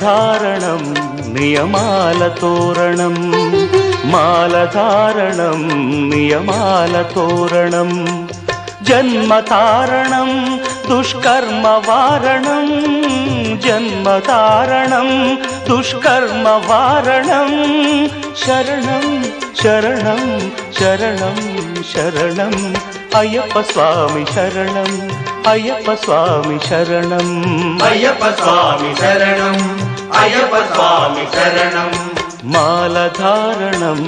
మాలధారణం నియమాల తోరణం మాలధారణం నియమాల తోరణం జన్మతారణం దుష్కర్మ వారణం జన్మతారణం దుష్కర్మ వారణం శరణం శరణం శరణం శరణం అయ్యప్ప స్వామి శరణం అయ్యప్ప స్వామి శరణం అయ్యప్ప స్వామి శరణం అయ్యప్ప స్వామి శరణం మాలధారణం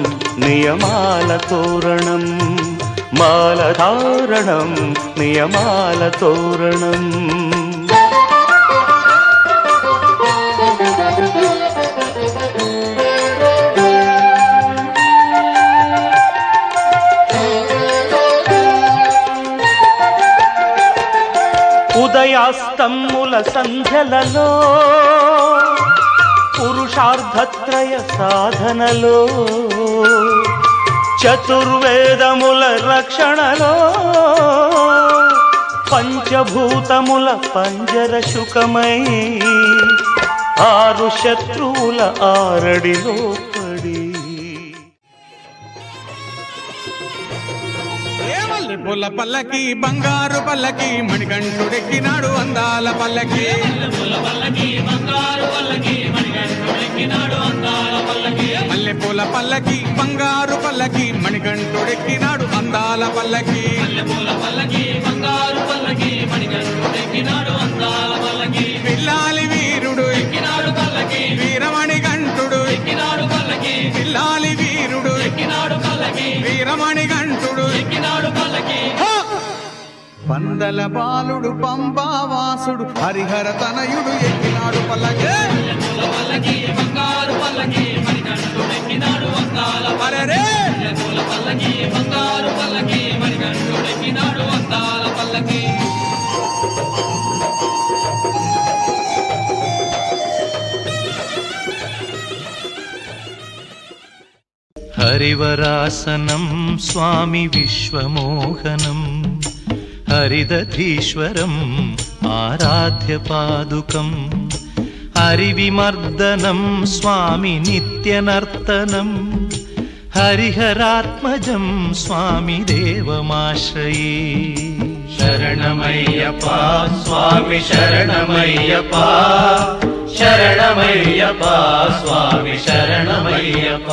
నియమాల తోరణం మాలధారణం నియమాల తోరణం ఉదయాస్తముల సంధ్యలలో పురుషార్థత్రయ సాధనలో చతుర్వేదముల రక్షణలో పంచభూతముల పంజర శుకమై ఆరు శత్రువుల ఆరడిలో పడి పూల పల్లకి బంగారు పల్లకి మణికంఠుడెక్కినాడు అందాల పల్లకి మల్లె పూల పల్లకి బంగారు పల్లకి మణికంఠుడెక్కినాడు అందాల పల్లకి పిల్లాలి వీరుడు ఎక్కినాడు పల్లకి వీరమణి గంటుడు ఎక్కినాడు పల్లకి పిల్లాలి వీరుడు ఎక్కినాడు పల్లకి వీరమణి గంటుడు ఎక్కినాడు పల్లకి పందల బాలుడు పంబావాసుడు హరిహర తనయుడు ఎక్కినాడు పల్లకి బంగారు పల్లకి మణికంఠుడు ఎక్కినాడు అందాల పల్లకి బంగారు పల్లకి మణికంఠుడు ఎక్కినాడు అందాల పల్లకి హరివరాసనం స్వామి విశ్వమోహనం హరిదధీశ్వరం ఆరాధ్య పాదుకం హరివిమర్దనం స్వామి నిత్యనర్తనం హరిహరాత్మజం స్వామి దేవమాశ్రయే శరణమయ్యప్ప స్వామి శరణమయ్యప్ప శరణమయ్యప్ప స్వామి శరణమయ్యప్ప